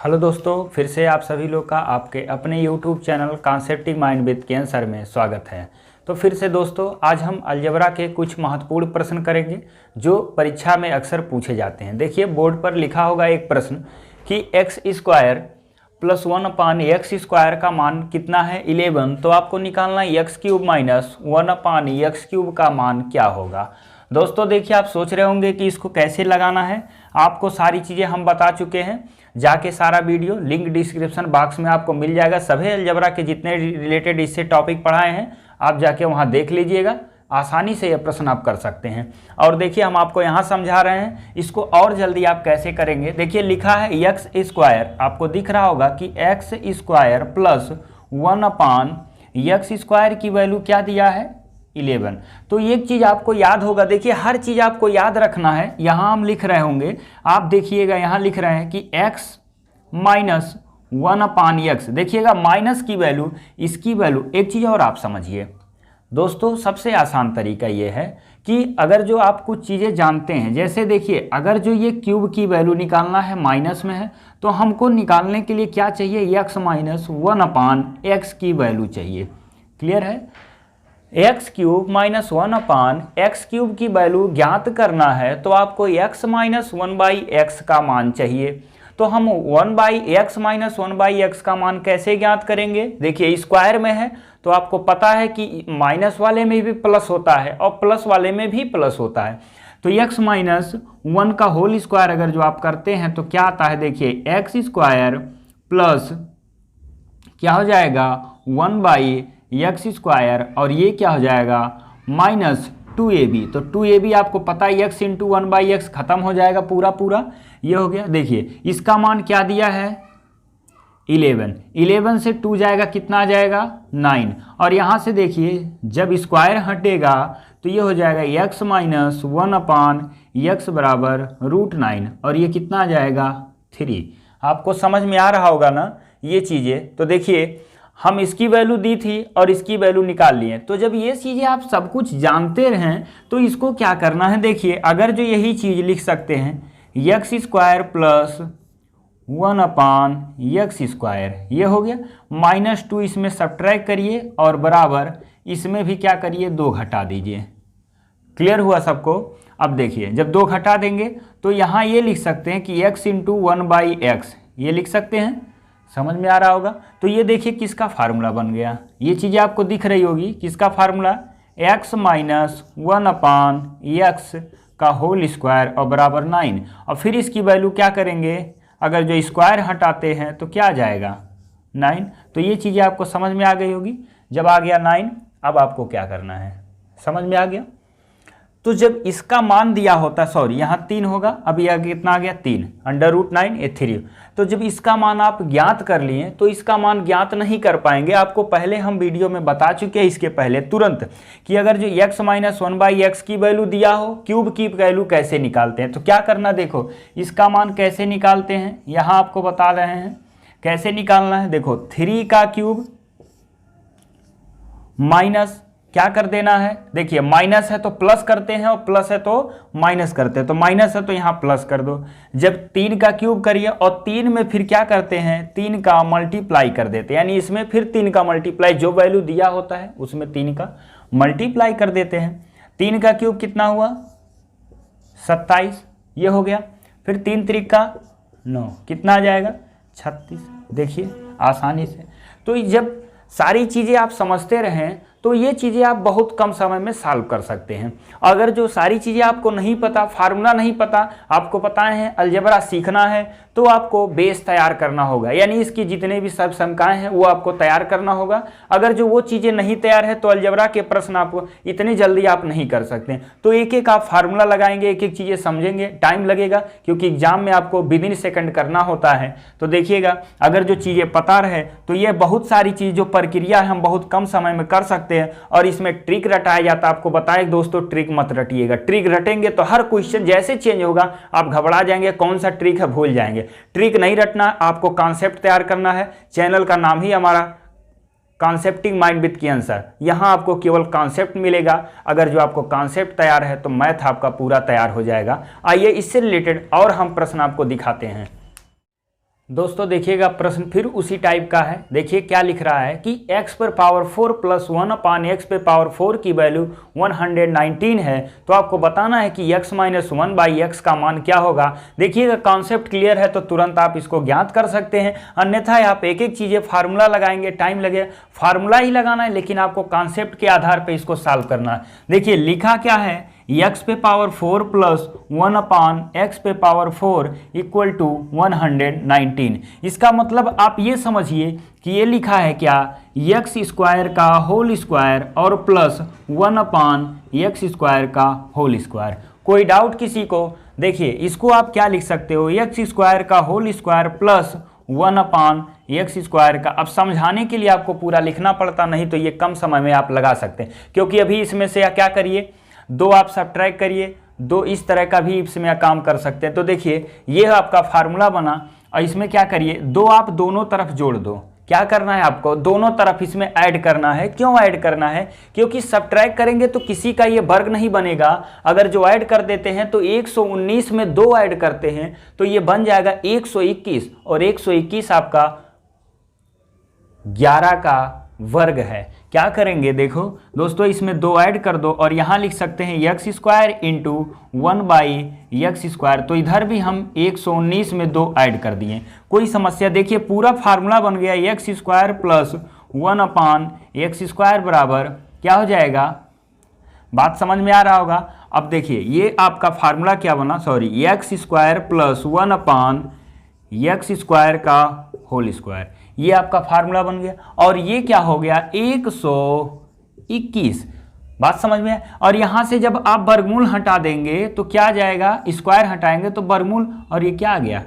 Hello दोस्तों, फिर से आप सभी लोग का आपके अपने YouTube channel concepting mind with Kiran sir में स्वागत है। तो फिर से दोस्तों आज हम अलजेब्रा के कुछ महत्वपूर्ण प्रश्न करेंगे जो परीक्षा में अक्सर पूछे जाते हैं। देखिए बोर्ड पर लिखा होगा एक प्रश्न कि एक्स स्क्वायर प्लस 1/x² का मान कितना है 11। तो आपको निकालना है x³ माइनस 1/x³ का मान क्या होगा। दोस्तों देखिए आप सोच रहे होंगे कि इसको कैसे लगाना है। आपको सारी चीज़ें हम बता चुके हैं, जाके सारा वीडियो लिंक डिस्क्रिप्शन बॉक्स में आपको मिल जाएगा। सभी अलजेब्रा के जितने रिलेटेड इससे टॉपिक पढ़ाए हैं आप जाके वहाँ देख लीजिएगा, आसानी से ये प्रश्न आप कर सकते हैं। और देखिए हम आपको यहाँ समझा रहे हैं, इसको और जल्दी आप कैसे करेंगे। देखिए लिखा है x², आपको दिख रहा होगा कि x² प्लस 1/x² की वैल्यू क्या दिया है 11। तो एक चीज़ आपको याद होगा, देखिए हर चीज़ आपको याद रखना है। यहाँ हम लिख रहे होंगे, आप देखिएगा यहाँ लिख रहे हैं कि x माइनस 1/x, देखिएगा माइनस की वैल्यू, इसकी वैल्यू। एक चीज़ और आप समझिए दोस्तों, सबसे आसान तरीका ये है कि अगर जो आप कुछ चीज़ें जानते हैं, जैसे देखिए अगर जो ये क्यूब की वैल्यू निकालना है माइनस में है तो हमको निकालने के लिए क्या चाहिए, x माइनस 1/x की वैल्यू चाहिए। क्लियर है, x³ माइनस 1/x³ की वैल्यू ज्ञात करना है तो आपको x माइनस 1/x का मान चाहिए। तो हम 1/x माइनस 1/x का मान कैसे ज्ञात करेंगे। देखिए स्क्वायर में है तो आपको पता है कि माइनस वाले में भी प्लस होता है और प्लस वाले में भी प्लस होता है। तो x माइनस 1 का होल स्क्वायर अगर जो आप करते हैं तो क्या आता है, देखिए x² प्लस क्या हो जाएगा 1/x² और ये क्या हो जाएगा माइनस 2ab। तो 2ab आपको पता है x इंटू 1/x खत्म हो जाएगा पूरा, ये हो गया। देखिए इसका मान क्या दिया है 11 से 2 जाएगा, कितना आ जाएगा 9। और यहाँ से देखिए जब स्क्वायर हटेगा तो ये हो जाएगा x माइनस 1/x बराबर √9 और ये कितना आ जाएगा 3। आपको समझ में आ रहा होगा ना ये चीज़ें। तो देखिए हम इसकी वैल्यू दी थी और इसकी वैल्यू निकाल लिए। तो जब ये चीज़ें आप सब कुछ जानते रहें तो इसको क्या करना है, देखिए अगर जो यही चीज़ लिख सकते हैं x² प्लस 1/x², ये हो गया। -2 इसमें सब्ट्रैक्ट करिए और बराबर इसमें भी क्या करिए 2 घटा दीजिए। क्लियर हुआ सबको। अब देखिए जब 2 घटा देंगे तो यहाँ ये लिख सकते हैं कि x इंटू 1/x, ये लिख सकते हैं, समझ में आ रहा होगा। तो ये देखिए किसका फार्मूला बन गया, ये चीज़ें आपको दिख रही होगी। किसका फार्मूला, x माइनस 1/x का होल स्क्वायर और बराबर 9। और फिर इसकी वैल्यू क्या करेंगे, अगर जो स्क्वायर हटाते हैं तो क्या आ जाएगा 9। तो ये चीज़ें आपको समझ में आ गई होगी। जब आ गया 9, अब आपको क्या करना है, समझ में आ गया। तो जब इसका मान दिया होता, सॉरी यहाँ 3 होगा, अब यह कितना आ गया 3 √9 ये 3। तो जब इसका मान आप ज्ञात कर लिए तो इसका मान ज्ञात नहीं कर पाएंगे। आपको पहले हम वीडियो में बता चुके हैं इसके पहले तुरंत कि अगर जो x माइनस 1/x की वैल्यू दिया हो, क्यूब की वैल्यू कैसे निकालते हैं। तो क्या करना, देखो इसका मान कैसे निकालते हैं, यहाँ आपको बता रहे हैं कैसे निकालना है। देखो 3 का क्यूब माइनस क्या कर देना है, देखिए माइनस है तो प्लस करते हैं और प्लस है तो माइनस करते हैं। तो माइनस है तो यहाँ प्लस कर दो। जब 3 का क्यूब करिए और 3 में फिर क्या करते हैं 3 का मल्टीप्लाई कर देते हैं, यानी इसमें फिर 3 का मल्टीप्लाई, जो वैल्यू दिया होता है उसमें 3 का मल्टीप्लाई कर देते हैं। 3 का क्यूब कितना हुआ 27, ये हो गया। फिर 3 3 का 9, कितना आ जाएगा 36। देखिए आसानी से। तो जब सारी चीज़ें आप समझते रहें तो ये चीज़ें आप बहुत कम समय में सॉल्व कर सकते हैं। अगर जो सारी चीज़ें आपको नहीं पता, फार्मूला नहीं पता, आपको पता है अलजेब्रा सीखना है तो आपको बेस तैयार करना होगा, यानी इसकी जितने भी सब शंकाएँ हैं वो आपको तैयार करना होगा। अगर जो वो चीज़ें नहीं तैयार है तो अलजेब्रा के प्रश्न आपको इतनी जल्दी आप नहीं कर सकते। तो एक एक आप फार्मूला लगाएंगे, एक एक चीज़ें समझेंगे, टाइम लगेगा क्योंकि एग्जाम में आपको विदिन सेकंड करना होता है। तो देखिएगा अगर जो चीज़ें पता रहे तो ये बहुत सारी चीज़ जो प्रक्रिया है हम बहुत कम समय में कर सकते हैं। और इसमें ट्रिक रटाया जाता है। आपको बताएं दोस्तों ट्रिक मत रटिएगा, ट्रिक रटेंगे तो हर क्वेश्चन जैसे चेंज होगा आप घबरा जाएंगे, कौन सा ट्रिक है भूल जाएंगे। ट्रिक नहीं रटना, आपको कॉन्सेप्ट तैयार करना है। चैनल का नाम ही हमारा कॉन्सेप्टिंग माइंड विद किरण सर, यहाँ आपको केवल कॉन्सेप्ट मिलेगा। अगर जो आपको कॉन्सेप्ट तैयार है तो मैथ आपका पूरा तैयार हो जाएगा। आइए इससे रिलेटेड और हम प्रश्न आपको दिखाते हैं। दोस्तों देखिएगा प्रश्न फिर उसी टाइप का है। देखिए क्या लिख रहा है कि x पर पावर 4 प्लस 1/x पे पावर 4 की वैल्यू 119 है, तो आपको बताना है कि x माइनस 1/x का मान क्या होगा। देखिएगा कॉन्सेप्ट क्लियर है तो तुरंत आप इसको ज्ञात कर सकते हैं, अन्यथा आप एक एक चीज़ें फार्मूला लगाएंगे टाइम लगेगा। फार्मूला ही लगाना है लेकिन आपको कॉन्सेप्ट के आधार पर इसको सॉल्व करना है। देखिए लिखा क्या है, x पे पावर 4 प्लस 1/x पे पावर 4 इक्वल टू 119। इसका मतलब आप ये समझिए कि ये लिखा है क्या, x स्क्वायर का होल स्क्वायर और प्लस 1/x स्क्वायर का होल स्क्वायर। कोई डाउट किसी को? देखिए इसको आप क्या लिख सकते हो, x स्क्वायर का whole square plus 1/x square का। अब समझाने के लिए आपको पूरा लिखना पड़ता, नहीं तो ये कम समय में आप लगा सकते हैं, क्योंकि अभी इसमें से क्या करिए, 2 आप सब्ट्रैक्ट करिए, 2 इस तरह का भी इसमें काम कर सकते हैं। तो देखिए ये आपका फार्मूला बना और इसमें क्या करिए, 2 आप दोनों तरफ जोड़ दो। क्या करना है आपको, दोनों तरफ इसमें ऐड करना है। क्यों ऐड करना है, क्योंकि सब्ट्रैक्ट करेंगे तो किसी का ये वर्ग नहीं बनेगा। अगर जो ऐड कर देते हैं तो 119 में 2 ऐड करते हैं तो ये बन जाएगा 121, और 121 आपका 11 का वर्ग है। क्या करेंगे देखो दोस्तों, इसमें 2 ऐड कर दो और यहाँ लिख सकते हैं x square into 1/x square. तो इधर भी हम 119 में 2 ऐड कर दिए, कोई समस्या? देखिए पूरा फार्मूला बन गया, x square plus 1/x square बराबर क्या हो जाएगा, बात समझ में आ रहा होगा। अब देखिए ये आपका फार्मूला क्या बना, sorry, x square plus 1/x square का होल स्क्वायर, ये आपका फार्मूला बन गया। और ये क्या हो गया, 121, बात समझ में है। और यहाँ से जब आप वर्गमूल हटा देंगे तो क्या आ जाएगा, स्क्वायर हटाएंगे तो वर्गमूल, और ये क्या आ गया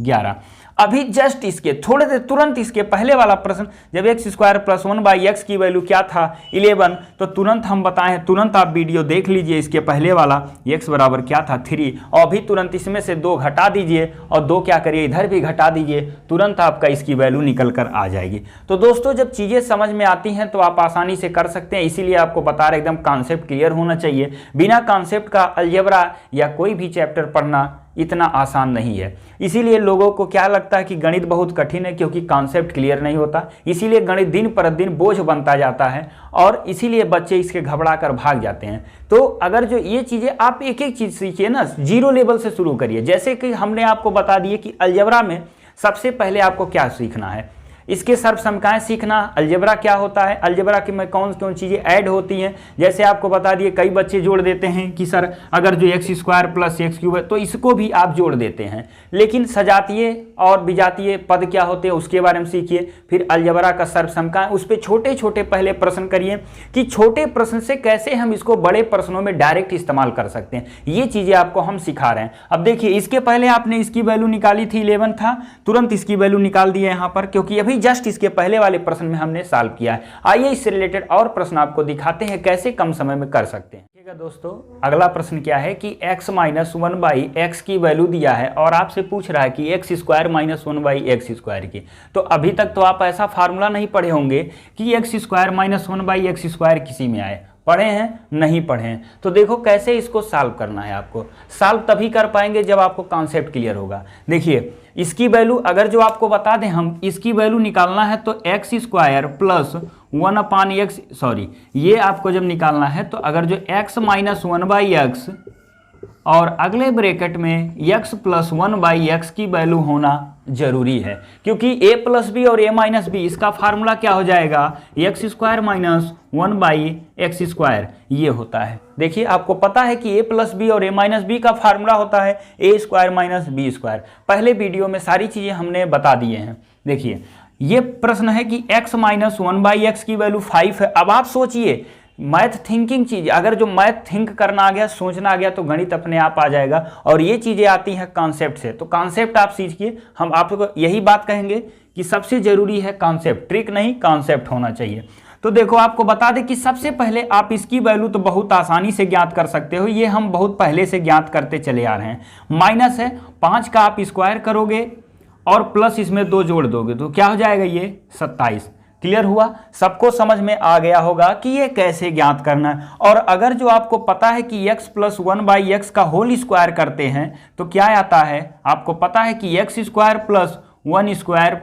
11। अभी जस्ट इसके थोड़े देर तुरंत इसके पहले वाला प्रश्न, जब x स्क्वायर प्लस 1/x की वैल्यू क्या था 11, तो तुरंत हम बताएं, तुरंत आप वीडियो देख लीजिए, इसके पहले वाला x बराबर क्या था 3, और अभी तुरंत इसमें से 2 घटा दीजिए और 2 क्या करिए इधर भी घटा दीजिए, तुरंत आपका इसकी वैल्यू निकल कर आ जाएगी। तो दोस्तों जब चीज़ें समझ में आती हैं तो आप आसानी से कर सकते हैं, इसीलिए आपको बता रहे एकदम कॉन्सेप्ट क्लियर होना चाहिए। बिना कॉन्सेप्ट का अलजेब्रा या कोई भी चैप्टर पढ़ना इतना आसान नहीं है। इसीलिए लोगों को क्या लगता है कि गणित बहुत कठिन है, क्योंकि कॉन्सेप्ट क्लियर नहीं होता, इसीलिए गणित दिन पर दिन बोझ बनता जाता है और इसीलिए बच्चे इसके घबरा कर भाग जाते हैं। तो अगर जो ये चीज़ें आप एक एक चीज़ सीखिए ना, 0 लेवल से शुरू करिए। जैसे कि हमने आपको बता दिए कि अलजेब्रा में सबसे पहले आपको क्या सीखना है, इसके सर्वसमकाएं सीखना, अलजेब्रा क्या होता है, अलजेब्रा के में कौन कौन चीज़ें ऐड होती हैं। जैसे आपको बता दिए, कई बच्चे जोड़ देते हैं कि सर अगर जो x square plus x cube है तो इसको भी आप जोड़ देते हैं, लेकिन सजातीय और विजातीय पद क्या होते हैं उसके बारे में सीखिए। फिर अलजेब्रा का सर्वसमकाएं, उस पर छोटे छोटे पहले प्रश्न करिए कि छोटे प्रश्न से कैसे हम इसको बड़े प्रश्नों में डायरेक्ट इस्तेमाल कर सकते हैं, ये चीज़ें आपको हम सिखा रहे हैं। अब देखिए इसके पहले आपने इसकी वैल्यू निकाली थी 11 था, तुरंत इसकी वैल्यू निकाल दी है यहाँ पर, क्योंकि अभी जस्ट इसके पहले वाले प्रश्न में हमने सॉल्व किया है। आइए इससे रिलेटेड और प्रश्न आपको दिखाते हैं कैसे कम समय में कर सकते हैं। ठीक है दोस्तों, अगला प्रश्न क्या है कि x माइनस 1/x की वैल्यू दिया है और आपसे पूछ रहा है कि x square minus 1/x square की। तो अभी तक तो आप ऐसा फार्मूला नहीं पढ़े होंगे कि x square minus 1/x square किसी में आए, पढ़े हैं नहीं पढ़े हैं। तो देखो कैसे इसको सॉल्व करना है। आपको सॉल्व तभी कर पाएंगे जब आपको कॉन्सेप्ट क्लियर होगा। देखिए इसकी वैल्यू अगर जो आपको बता दें हम इसकी वैल्यू निकालना है तो x square plus 1/x, sorry ये आपको जब निकालना है तो अगर जो x माइनस 1/x और अगले ब्रैकेट में x प्लस 1/x की वैल्यू होना जरूरी है, क्योंकि a प्लस बी और a माइनस बी इसका फार्मूला क्या हो जाएगा, x square minus 1/x square ये होता है। देखिए आपको पता है कि a प्लस बी और a माइनस बी का फार्मूला होता है a square minus B square. पहले वीडियो में सारी चीज़ें हमने बता दिए हैं। देखिए ये प्रश्न है कि x माइनस 1/x की वैल्यू 5 है। अब आप सोचिए, मैथ थिंकिंग चीज, अगर जो मैथ थिंक करना आ गया, सोचना आ गया तो गणित अपने आप आ जाएगा, और ये चीजें आती हैं कॉन्सेप्ट से। तो कॉन्सेप्ट आप सीखिए, हम आपको यही बात कहेंगे कि सबसे जरूरी है कॉन्सेप्ट, ट्रिक नहीं कॉन्सेप्ट होना चाहिए। तो देखो आपको बता दें कि सबसे पहले आप इसकी वैल्यू तो बहुत आसानी से ज्ञात कर सकते हो, ये हम बहुत पहले से ज्ञात करते चले आ रहे हैं। माइनस है 5 का आप स्क्वायर करोगे और प्लस इसमें 2 जोड़ दोगे तो क्या हो जाएगा, ये 27। क्लियर हुआ, सबको समझ में आ गया होगा कि ये कैसे ज्ञात करना है। और अगर जो आपको पता है कि x प्लस 1/x का होल स्क्वायर करते हैं तो क्या आता है, आपको पता है कि x square plus 1 square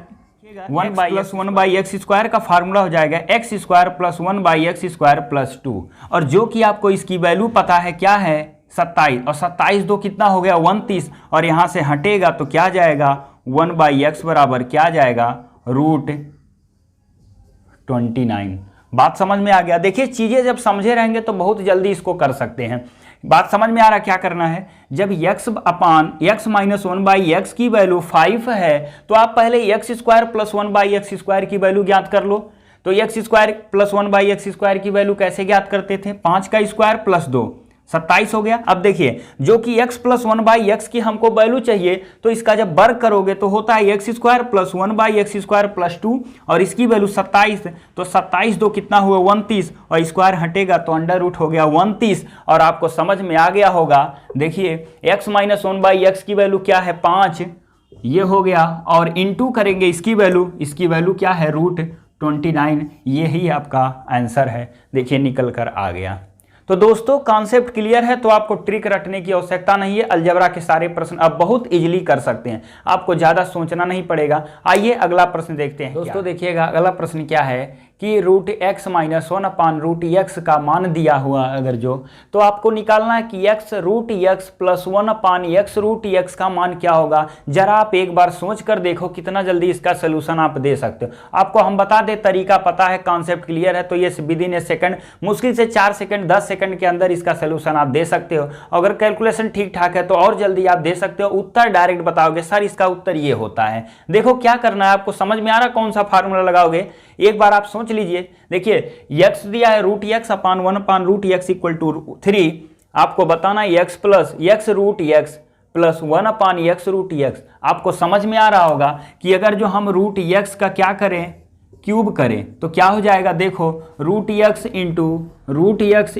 1 plus 1 by X square का फार्मूला हो जाएगा x square plus 1 by X square plus 2, और जो कि आपको इसकी वैल्यू पता है क्या है 27, और 27 दो कितना हो गया 29, और यहाँ से हटेगा तो क्या जाएगा 1 बाई एक्स बराबर क्या जाएगा √29। बात समझ में आ गया। देखिए चीज़ें जब समझे रहेंगे तो बहुत जल्दी इसको कर सकते हैं। बात समझ में आ रहा क्या करना है, जब x upon x minus 1 by x की वैल्यू 5 है तो आप पहले x square plus 1 by X square की वैल्यू ज्ञात कर लो। तो x square plus 1 by X square की वैल्यू कैसे ज्ञात करते थे, 5 का स्क्वायर प्लस 2 27 हो गया। अब देखिए जो कि x प्लस 1 बाई एक्स की हमको वैल्यू चाहिए तो इसका जब वर्ग करोगे तो होता है x square plus 1 by X square plus 2, और इसकी वैल्यू 27, तो 27 दो कितना हुआ 29, और स्क्वायर हटेगा तो अंडर रूट हो गया 29, और आपको समझ में आ गया होगा। देखिए x माइनस 1 बाई एक्स की वैल्यू क्या है 5, ये हो गया, और इनटू करेंगे इसकी वैल्यू क्या है √29, ये ही आपका आंसर है। देखिए निकल कर आ गया। तो दोस्तों कॉन्सेप्ट क्लियर है तो आपको ट्रिक रटने की आवश्यकता नहीं है। अलजेब्रा के सारे प्रश्न आप बहुत इजीली कर सकते हैं, आपको ज़्यादा सोचना नहीं पड़ेगा। आइए अगला प्रश्न देखते हैं। दोस्तों देखिएगा अगला प्रश्न क्या है कि √x माइनस 1 अपान √x का मान दिया हुआ अगर जो, तो आपको निकालना है कि x √x plus 1 upon x √x का मान क्या होगा। जरा आप एक बार सोच कर देखो कितना जल्दी इसका सोल्यूशन आप दे सकते हो। आपको हम बता दें तरीका पता है, कॉन्सेप्ट क्लियर है, तो ये विदिन ए सेकंड, मुश्किल से 4 सेकंड 10 सेकंड के अंदर इसका सोल्यूशन आप दे सकते हो। अगर कैलकुलेशन ठीक ठाक है तो और जल्दी आप दे सकते हो। उत्तर डायरेक्ट बताओगे सर इसका उत्तर ये होता है। देखो क्या करना है, आपको समझ में आ रहा कौन सा फार्मूला लगाओगे, एक बार आप सोच लीजिए। देखिए x दिया है √x upon 1 upon √x equal to 3, आपको बताना है x plus x √x plus 1 upon x √x। आपको समझ में आ रहा होगा कि अगर जो हम √x का क्या करें क्यूब करें तो क्या हो जाएगा, देखो √x इंटू √x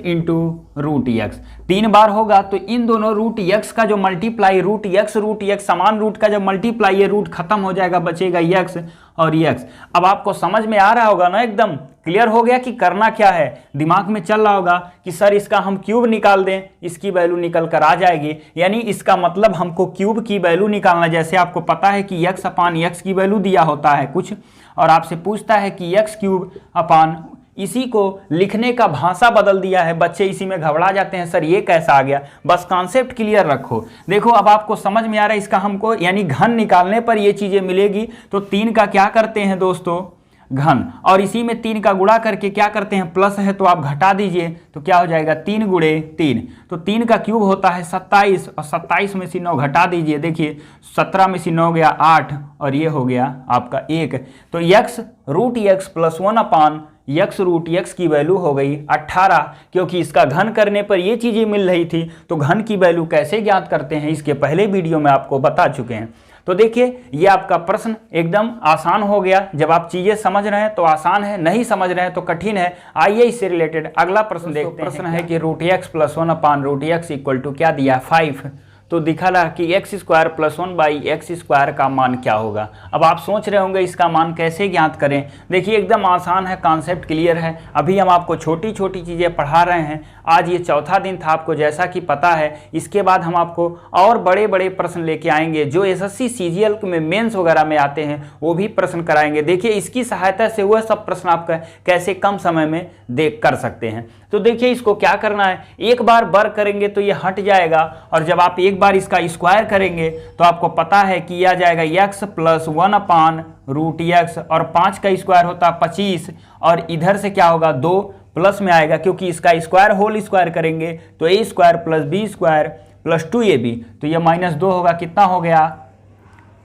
3 बार होगा, तो इन दोनों √x का जो मल्टीप्लाई √x समान रूट का जब मल्टीप्लाई ये रूट खत्म हो जाएगा, बचेगा x और x। अब आपको समझ में आ रहा होगा ना, एकदम क्लियर हो गया कि करना क्या है। दिमाग में चल रहा होगा कि सर इसका हम क्यूब निकाल दें, इसकी वैल्यू निकल कर आ जाएगी, यानी इसका मतलब हमको क्यूब की वैल्यू निकालना। जैसे आपको पता है कि x अपान x की वैल्यू दिया होता है कुछ, और आपसे पूछता है कि x क्यूब अपान, इसी को लिखने का भाषा बदल दिया है, बच्चे इसी में घबरा जाते हैं सर ये कैसा आ गया। बस कॉन्सेप्ट क्लियर रखो। देखो अब आपको समझ में आ रहा है, इसका हमको यानी घन निकालने पर ये चीजें मिलेगी। तो 3 का क्या करते हैं दोस्तों घन, और इसी में 3 का गुणा करके क्या करते हैं प्लस है तो आप घटा दीजिए, तो क्या हो जाएगा 3 गुणे 3, तो 3 का क्यूब होता है 27, और 27 में से 9 घटा दीजिए। देखिए 17 में से 9 गया 8, और ये हो गया आपका 1। तो x √x plus 1 upon x √x की वैल्यू हो गई 18, क्योंकि इसका घन करने पर ये चीज़ें मिल रही थी। तो घन की वैल्यू कैसे ज्ञात करते हैं इसके पहले वीडियो में आपको बता चुके हैं। तो देखिए ये आपका प्रश्न एकदम आसान हो गया। जब आप चीजें समझ रहे हैं तो आसान है, नहीं समझ रहे हैं तो कठिन है। आइए इससे रिलेटेड अगला प्रश्न देखते हैं। प्रश्न है कि √x plus 1 upon √x equal to क्या दिया 5, तो दिखा रहा कि x square plus 1 by X square का मान क्या होगा। अब आप सोच रहे होंगे इसका मान कैसे ज्ञात करें। देखिए एकदम आसान है, कॉन्सेप्ट क्लियर है। अभी हम आपको छोटी छोटी चीज़ें पढ़ा रहे हैं। आज ये चौथा दिन था आपको जैसा कि पता है। इसके बाद हम आपको और बड़े बड़े प्रश्न लेके आएंगे जो SSC CGL में मेंस वगैरह में आते हैं, वो भी प्रश्न कराएंगे। देखिए इसकी सहायता से वह सब प्रश्न आप कैसे कम समय में देख कर सकते हैं। तो देखिए इसको क्या करना है, एक बार वर्ग करेंगे तो ये हट जाएगा, और जब आप एक बार इसका स्क्वायर करेंगे तो आपको पता है कि आ जाएगा x प्लस 1 अपान √x, और 5 का स्क्वायर होता है 25, और इधर से क्या होगा 2 प्लस में आएगा, क्योंकि इसका स्क्वायर होल स्क्वायर करेंगे तो a square plus b square plus 2ab, तो ये -2 होगा, कितना हो गया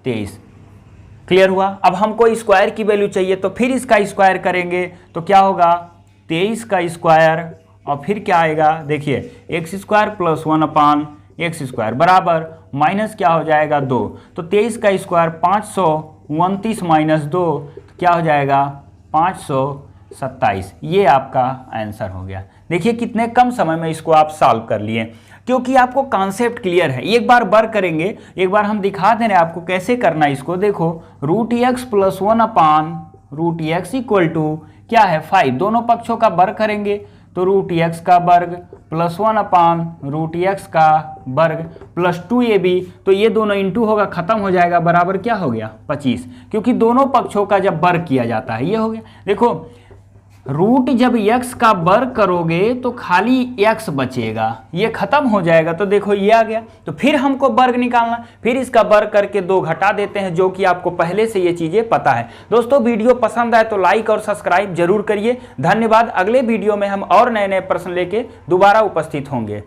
23। क्लियर हुआ। अब हमको स्क्वायर की वैल्यू चाहिए तो फिर इसका स्क्वायर करेंगे तो क्या होगा 23 का स्क्वायर, और फिर क्या आएगा देखिए x स्क्वायर प्लस 1 अपान एक्स स्क्वायर बराबर माइनस क्या हो जाएगा 2, तो 23 का स्क्वायर 529 माइनस 2, तो क्या हो जाएगा 527। ये आपका आंसर हो गया। देखिए कितने कम समय में इसको आप सॉल्व कर लिए, क्योंकि आपको कॉन्सेप्ट क्लियर है। एक बार वर्क करेंगे, एक बार हम दिखा दे रहे हैं आपको कैसे करना है इसको। देखो √x plus 1 upon √x equal to क्या है 5, दोनों पक्षों का वर्ग करेंगे तो रूट एक्स का वर्ग प्लस 1 अपान रूट एक्स का वर्ग प्लस 2ab, तो ये दोनों इंटू होगा, खत्म हो जाएगा, बराबर क्या हो गया 25, क्योंकि दोनों पक्षों का जब वर्ग किया जाता है ये हो गया। देखो रूट जब x का वर्ग करोगे तो खाली x बचेगा, ये खत्म हो जाएगा, तो देखो ये आ गया। तो फिर हमको वर्ग निकालना, फिर इसका वर्ग करके 2 घटा देते हैं, जो कि आपको पहले से ये चीज़ें पता है। दोस्तों वीडियो पसंद आए तो लाइक और सब्सक्राइब जरूर करिए। धन्यवाद। अगले वीडियो में हम और नए नए प्रश्न लेके दोबारा उपस्थित होंगे।